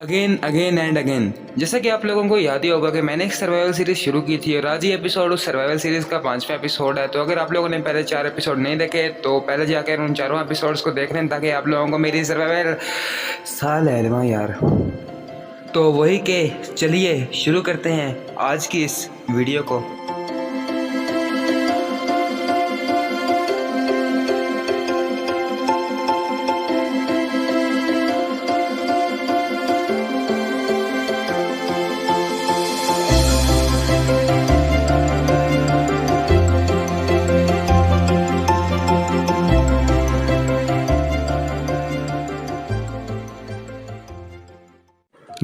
Again again and again. जैसा कि आप लोगों को याद ही होगा कि मैंने एक सर्वाइवल सीरीज शुरू की थी और आज ये एपिसोड उस सर्वाइवल सीरीज का 5वां एपिसोड है। तो अगर आप लोगों ने पहले 4 एपिसोड नहीं देखे तो पहले जाकर उन चारों एपिसोड्स को देख लें ताकि आप लोगों को मेरी सर्वाइवल साल है यार। तो वही के चलिए शुरू करते हैं आज की इस वीडियो को।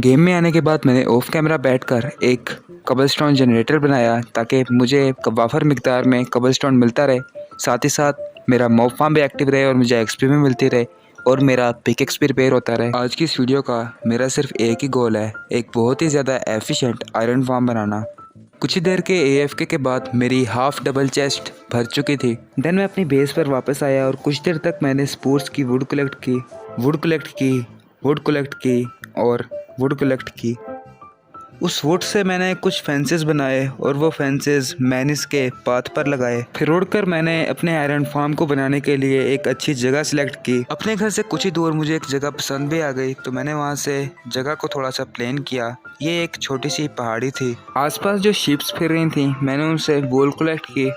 गेम में आने के बाद मैंने ऑफ कैमरा बैठकर एक कबलस्टोन जनरेटर बनाया ताकि मुझे वाफर मिकदार में कबलस्टोन मिलता रहे, साथ ही साथ मेरा मॉब फार्म भी एक्टिव रहे और मुझे एक्सपी भी मिलती रहे और मेरा पिकेक्स भी रिपेयर होता रहे। आज की इस वीडियो का मेरा सिर्फ एक ही गोल है, एक बहुत ही ज़्यादा एफिशिएंट आयरन फार्म बनाना। कुछ ही देर के AFK के बाद मेरी हाफ डबल चेस्ट भर चुकी थी। देन मैं अपनी बेस पर वापस आया और कुछ देर तक मैंने स्पोर्ट्स की वुड कलेक्ट की और वुड कलेक्ट की। उस वुड से मैंने कुछ फेंसेस बनाए और वो फेंसेस मैनिस के पाथ पर लगाए। फिर उड़कर मैंने अपने आयरन फार्म को बनाने के लिए एक अच्छी जगह सिलेक्ट की। अपने घर से कुछ ही दूर मुझे एक जगह पसंद भी आ गई तो मैंने वहाँ से जगह को थोड़ा सा प्लेन किया। ये एक छोटी सी पहाड़ी थी, आसपास जो शिप्स फिर रही थी मैंने उनसे वूल कलेक्ट की।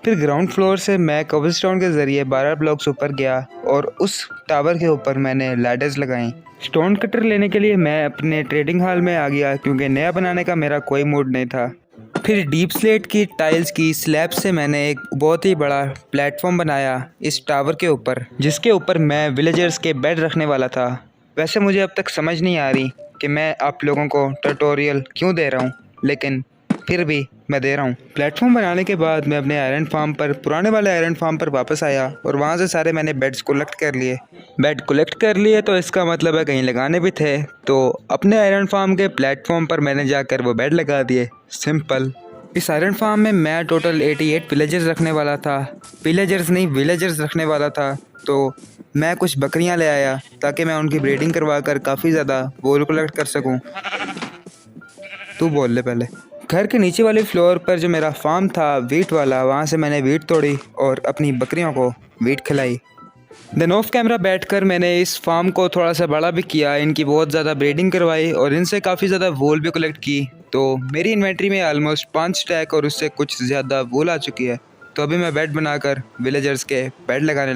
फिर ग्राउंड फ्लोर से मैं कबलस्टोन के ज़रिए 12 ब्लॉक्स ऊपर गया और उस टावर के ऊपर मैंने लैडर्स लगाई। स्टोन कटर लेने के लिए मैं अपने ट्रेडिंग हॉल में आ गया क्योंकि नया बनाने का मेरा कोई मूड नहीं था। फिर डीप स्लेट की टाइल्स की स्लैब से मैंने एक बहुत ही बड़ा प्लेटफॉर्म बनाया इस टावर के ऊपर, जिसके ऊपर मैं विलेजर्स के बेड रखने वाला था। वैसे मुझे अब तक समझ नहीं आ रही कि मैं आप लोगों को ट्यूटोरियल क्यों दे रहा हूँ, लेकिन फिर भी मैं दे रहा हूँ। प्लेटफॉर्म बनाने के बाद मैं अपने आयरन फार्म पर, पुराने वाले आयरन फार्म पर वापस आया और वहाँ से सारे मैंने बेड्स कलेक्ट कर लिए। बेड कलेक्ट कर लिए तो इसका मतलब है कहीं लगाने भी थे, तो अपने आयरन फार्म के प्लेटफॉर्म पर मैंने जाकर वो बेड लगा दिए। सिंपल। इस आयरन फार्म में मैं टोटल 88 विलेजर्स रखने वाला था, विलेजर्स रखने वाला था। तो मैं कुछ बकरियाँ ले आया ताकि मैं उनकी ब्रीडिंग करवा कर काफ़ी ज़्यादा वूल कलेक्ट कर सकूँ। तू बोल ले पहले। घर के नीचे वाले फ्लोर पर जो मेरा फार्म था वीट वाला, वहाँ से मैंने वीट तोड़ी और अपनी बकरियों को वीट खिलाई। देन ऑफ कैमरा बैठकर मैंने इस फार्म को थोड़ा सा बड़ा भी किया, इनकी बहुत ज़्यादा ब्रीडिंग करवाई और इनसे काफ़ी ज़्यादा वूल भी कलेक्ट की। तो मेरी इन्वेंट्री में ऑलमोस्ट 5 स्टैक और उससे कुछ ज़्यादा वूल आ चुकी है। तो अभी मैं बेड बनाकर विलेजर्स के बेड लगाने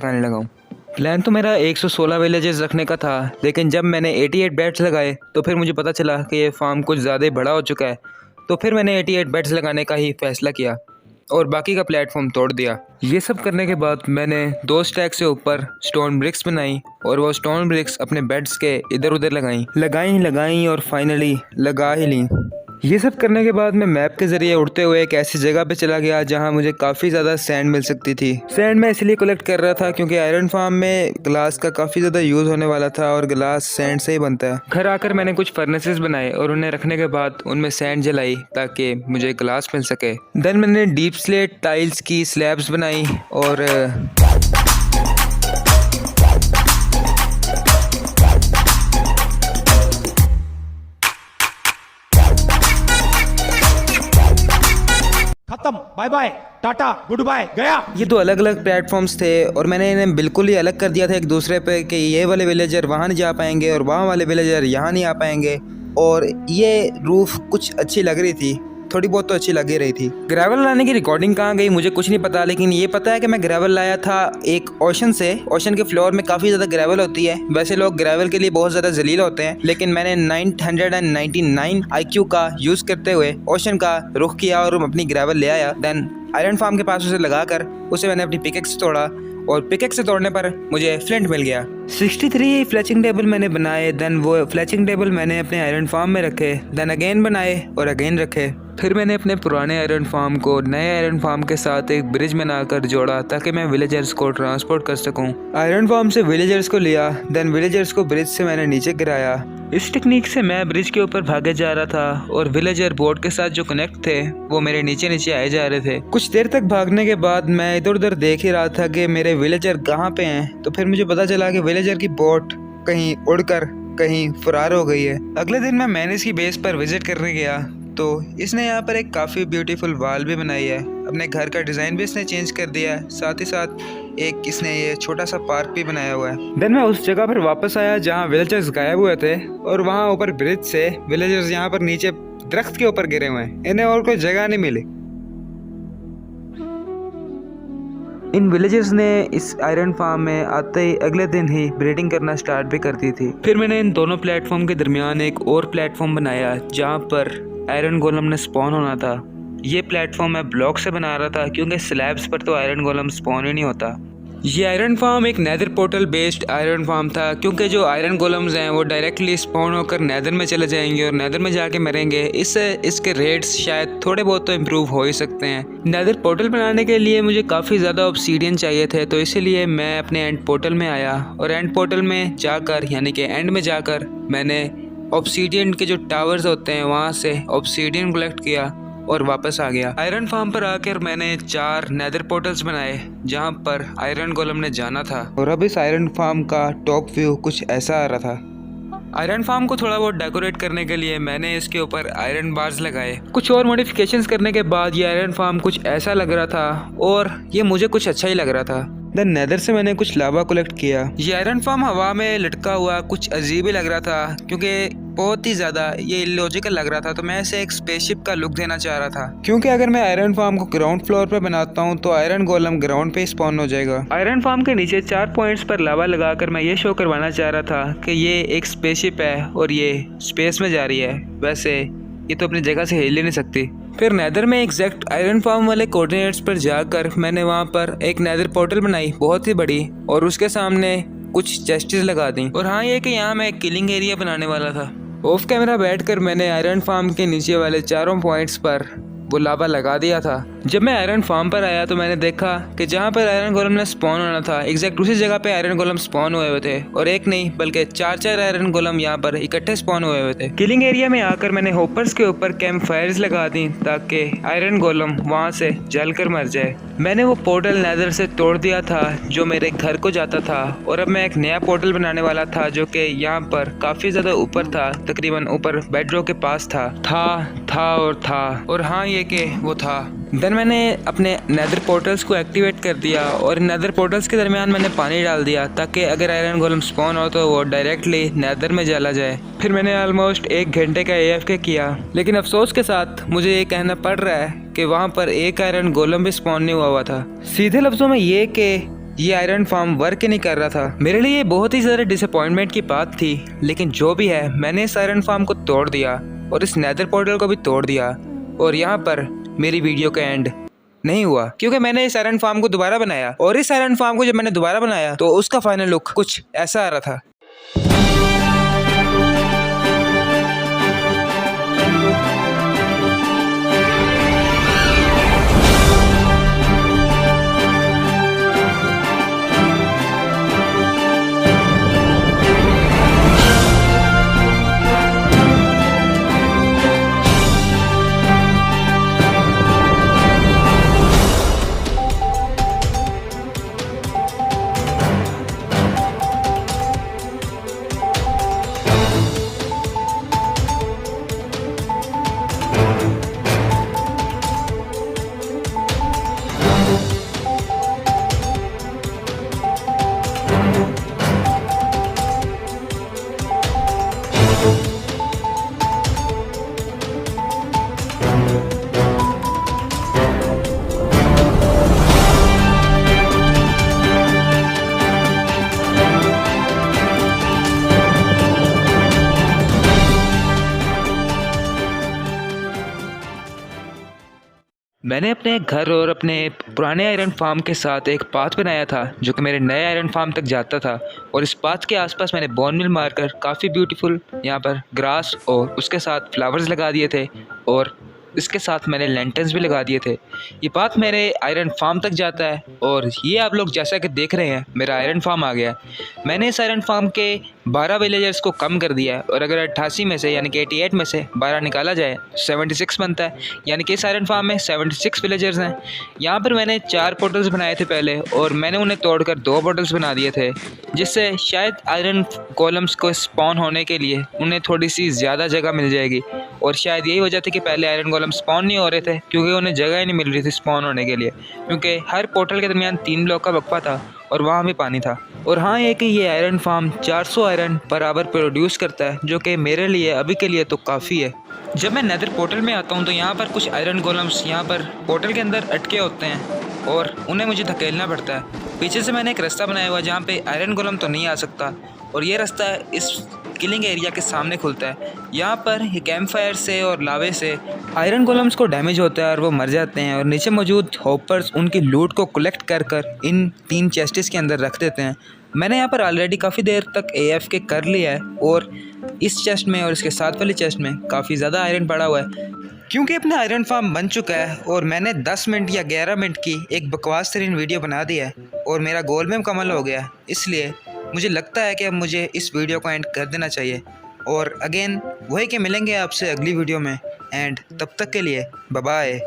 लगाऊँ। प्लान तो मेरा 116 विलेजेस रखने का था, लेकिन जब मैंने 88 बेड्स लगाए तो फिर मुझे पता चला कि ये फार्म कुछ ज़्यादा ही बड़ा हो चुका है। तो फिर मैंने 88 बेड्स लगाने का ही फैसला किया और बाकी का प्लेटफॉर्म तोड़ दिया। ये सब करने के बाद मैंने 2 स्टैक से ऊपर स्टोन ब्रिक्स बनाई और वो स्टोन ब्रिक्स अपने बेड्स के इधर उधर लगाई और फाइनली लगा ही ली। ये सब करने के बाद मैं मैप के ज़रिए उड़ते हुए एक ऐसी जगह पे चला गया जहाँ मुझे काफ़ी ज़्यादा सैंड मिल सकती थी। सैंड मैं इसलिए कलेक्ट कर रहा था क्योंकि आयरन फार्म में ग्लास का काफ़ी ज़्यादा यूज़ होने वाला था और ग्लास सैंड से ही बनता है। घर आकर मैंने कुछ फर्नेसेस बनाए और उन्हें रखने के बाद उनमें सैंड जलाई ताकि मुझे ग्लास मिल सके। देन मैंने डीप स्लेट टाइल्स की स्लैब्स बनाई और खत्म, bye bye, tata, good bye, गया। ये 2 अलग अलग प्लेटफॉर्म्स थे और मैंने इन्हें बिल्कुल ही अलग कर दिया था एक दूसरे पे कि ये वाले विलेजर वहाँ नहीं जा पाएंगे और वहाँ वाले विलेजर यहाँ नहीं आ पाएंगे। और ये रूफ कुछ अच्छी लग रही थी, थोड़ी बहुत तो अच्छी लग ही रही थी। ग्रेवल लाने की रिकॉर्डिंग कहाँ गई मुझे कुछ नहीं पता, लेकिन ये पता है कि मैं ग्रेवल लाया था एक ओशन से। ओशन के फ्लोर में काफ़ी ज़्यादा ग्रेवल होती है। वैसे लोग ग्रेवल के लिए बहुत ज़्यादा जलील होते हैं, लेकिन मैंने 999 IQ का यूज़ करते हुए ओशन का रुख किया और अपनी ग्रेवल ले आया। देन आयरन फार्म के पास उसे लगाकर उसे मैंने अपनी पिकेक्स से तोड़ा और पिकेक्स से तोड़ने पर मुझे फ्लिंट मिल गया। 63 फ्लैचिंग टेबल मैंने बनाए। देन वो फ्लैचिंग टेबल मैंने अपने आयरन फार्म में रखे। देन अगेन बनाए और अगेन रखे। फिर मैंने अपने पुराने आयरन फार्म को नए आयरन फार्म के साथ एक ब्रिज बनाकर जोड़ा ताकि मैं विलेजर्स को ट्रांसपोर्ट कर सकूं। आयरन फार्म से विलेजर्स को लिया, देन विलेजर्स को ब्रिज से मैंने नीचे गिराया। इस टेक्निक से मैं ब्रिज के ऊपर भागे जा रहा था और विलेजर बोट के साथ जो कनेक्ट थे वो मेरे नीचे नीचे आए जा रहे थे। कुछ देर तक भागने के बाद मैं इधर उधर देख ही रहा था कि मेरे विलेजर कहाँ पे हैं। तो फिर मुझे पता चला कि विलेजर की बोट कहीं उड़कर कहीं फरार हो गई है। अगले दिन मैं मैनेस की बेस पर विजिट करने गया तो इसने यहाँ पर एक काफ़ी ब्यूटीफुल वॉल भी बनाई है। अपने घर का डिज़ाइन भी इसने चेंज कर दिया है, साथ ही साथ एक इसने ये छोटा सा पार्क भी बनाया हुआ है। देन मैं उस जगह पर वापस आया जहाँ विलेजर्स गायब हुए थे और वहाँ ऊपर ब्रिज से विलेजर्स यहाँ पर नीचे दरख्त के ऊपर गिरे हुए हैं। इन्हें और कोई जगह नहीं मिली। इन विलेजर्स ने इस आयरन फार्म में आते ही अगले दिन ही ब्रीडिंग करना स्टार्ट भी कर दी थी। फिर मैंने इन दोनों प्लेटफॉर्म के दरमियान एक और प्लेटफॉर्म बनाया जहाँ पर आयरन गोलम ने स्पॉन होना था। ये प्लेटफॉर्म मैं ब्लॉक से बना रहा था क्योंकि स्लैब्स पर तो आयरन गोलम स्पॉन ही नहीं होता। ये आयरन फार्म एक nether portal based iron farm था क्योंकि जो आयरन गोलम्स हैं वो डायरेक्टली स्पॉन होकर नेदर में चले जाएंगे और नेदर में जाके मरेंगे। इससे इसके रेट्स शायद थोड़े बहुत तो इम्प्रूव हो ही सकते हैं। नेदर पोर्टल बनाने के लिए मुझे काफ़ी ज़्यादा ऑब्सीडियन चाहिए थे, तो इसीलिए मैं अपने एंड पोर्टल में आया और एंड पोर्टल में जाकर यानी कि एंड में जाकर मैंने ऑब्सीडियन के जो टावर्स होते हैं वहाँ से ऑब्सीडियन कलेक्ट किया और वापस आ गया। आयरन फार्म पर आकर मैंने 4 नेदर पोर्टल्स बनाए जहाँ पर आयरन गोलम ने जाना था और अब इस आयरन फार्म का टॉप व्यू कुछ ऐसा आ रहा था। आयरन फार्म को थोड़ा बहुत डेकोरेट करने के लिए मैंने इसके ऊपर आयरन बार्स लगाए। कुछ और मॉडिफिकेशंस करने के बाद ये आयरन फार्म कुछ ऐसा लग रहा था और ये मुझे कुछ अच्छा ही लग रहा था। देन नेदर से मैंने कुछ लावा कलेक्ट किया। ये आयरन फार्म हवा में लटका हुआ कुछ अजीब ही लग रहा था क्योंकि बहुत ही ज़्यादा ये इलॉजिकल लग रहा था, तो मैं इसे एक स्पेसशिप का लुक देना चाह रहा था। क्योंकि अगर मैं आयरन फार्म को ग्राउंड फ्लोर पे बनाता हूँ तो आयरन गोलम ग्राउंड पे स्पॉन हो जाएगा। आयरन फार्म के नीचे 4 पॉइंट्स पर लावा लगाकर मैं ये शो करवाना चाह रहा था कि ये एक स्पेसशिप है और ये स्पेस में जा रही है। वैसे ये तो अपनी जगह से हिल ही नहीं सकती। फिर नेदर में एग्जैक्ट आयरन फार्म वाले कोऑर्डिनेट्स पर जाकर मैंने वहाँ पर एक नेदर पोर्टल बनाई बहुत ही बड़ी और उसके सामने कुछ चेस्टेस लगा दी। और हाँ, ये कि यहाँ मैं एक किलिंग एरिया बनाने वाला था। ऑफ कैमरा बैठकर मैंने आयरन फार्म के नीचे वाले 4 पॉइंट्स पर वो लावा लगा दिया था। जब मैं आयरन फार्म पर आया तो मैंने देखा कि जहाँ पर आयरन गोलम ने स्पॉन होना था एग्जैक्ट उसी जगह पे आयरन गोलम स्पॉन हुए हुए थे और एक नहीं बल्कि 4 आयरन गोलम यहाँ पर इकट्ठे स्पॉन हुए हुए थे। किलिंग एरिया में आकर मैंने होपर्स के ऊपर कैंप फायर्स लगा दी ताकि आयरन गोलम वहाँ से जल कर मर जाए। मैंने वो पोर्टल नेदर से तोड़ दिया था जो मेरे घर को जाता था और अब मैं एक नया पोर्टल बनाने वाला था जो कि यहाँ पर काफ़ी ज़्यादा ऊपर था, तकरीबन ऊपर बेडरॉक के पास था और हाँ ये कि वो था। देन मैंने अपने नेदर पोर्टल्स को एक्टिवेट कर दिया और नेदर पोर्टल्स के दरमियान मैंने पानी डाल दिया ताकि अगर आयरन गोलम स्पॉन हो तो वो डायरेक्टली नेदर में चला जाए। फिर मैंने ऑलमोस्ट 1 घंटे का AFK किया, लेकिन अफसोस के साथ मुझे ये कहना पड़ रहा है कि वहाँ पर एक आयरन गोलम भी स्पॉन नहीं हुआ था। सीधे लफ्ज़ों में ये कि ये आयरन फार्म वर्क ही नहीं कर रहा था। मेरे लिए बहुत ही ज़्यादा डिसअपॉइंटमेंट की बात थी, लेकिन जो भी है मैंने इस आयरन फार्म को तोड़ दिया और इस नेदर पोर्टल को भी तोड़ दिया और यहाँ पर मेरी वीडियो का एंड नहीं हुआ क्योंकि मैंने इस आयरन फार्म को दोबारा बनाया और इस आयरन फार्म को जब मैंने दोबारा बनाया तो उसका फाइनल लुक कुछ ऐसा आ रहा था। मैंने अपने घर और अपने पुराने आयरन फार्म के साथ एक पाथ बनाया था जो कि मेरे नए आयरन फार्म तक जाता था और इस पाथ के आसपास मैंने बोन मिल मारकर काफ़ी ब्यूटीफुल यहाँ पर ग्रास और उसके साथ फ्लावर्स लगा दिए थे और इसके साथ मैंने लेंटर्स भी लगा दिए थे। ये बात मेरे आयरन फार्म तक जाता है और ये आप लोग जैसा कि देख रहे हैं मेरा आयरन फार्म आ गया है। मैंने इस आयरन फार्म के 12 विलेजर्स को कम कर दिया है और अगर 88 में से यानी कि 88 में से 12 निकाला जाए 76 बनता है, यानी कि इस आयरन फार्म में 76 विलेजर्स हैं। यहाँ पर मैंने 4 पोर्टल्स बनाए थे पहले और मैंने उन्हें तोड़कर 2 पोर्टल्स बना दिए थे, जिससे शायद आयरन गोलम्स को स्पॉन होने के लिए उन्हें थोड़ी सी ज़्यादा जगह मिल जाएगी। और शायद यही वजह थी कि पहले आयरन गोलम स्पॉन नहीं हो रहे थे, क्योंकि उन्हें जगह ही नहीं मिल रही थी स्पॉन होने के लिए, क्योंकि हर पोर्टल के दरमियान 3 ब्लॉक का वक्फा था और वहाँ भी पानी था। और हाँ, ये कि ये आयरन फार्म 400 आयरन बराबर प्रोड्यूस करता है, जो कि मेरे लिए अभी के लिए तो काफ़ी है। जब मैं नेदर पोर्टल में आता हूँ तो यहाँ पर कुछ आयरन गोलम्स यहाँ पर पोर्टल के अंदर अटके होते हैं और उन्हें मुझे धकेलना पड़ता है। पीछे से मैंने एक रास्ता बनाया हुआ जहाँ पे आयरन गोलम तो नहीं आ सकता और ये रास्ता इस किलिंग एरिया के सामने खुलता है। यहाँ पर ये कैंप फायर से और लावे से आयरन गोलम्स को डैमेज होता है और वो मर जाते हैं और नीचे मौजूद हॉपर्स उनकी लूट को कलेक्ट कर कर इन 3 चेस्टिस के अंदर रख देते हैं। मैंने यहाँ पर ऑलरेडी काफ़ी देर तक AFK कर लिया है और इस चेस्ट में और इसके साथ वाली चेस्ट में काफ़ी ज़्यादा आयरन पड़ा हुआ है, क्योंकि अपना आयरन फार्म बन चुका है और मैंने 10 मिनट या 11 मिनट की एक बकवास तरीन वीडियो बना दी है और मेरा गोल में मुकम्मल हो गया है। इसलिए मुझे लगता है कि अब मुझे इस वीडियो को एंड कर देना चाहिए और अगेन वही कि मिलेंगे आपसे अगली वीडियो में। एंड तब तक के लिए बाय बाय।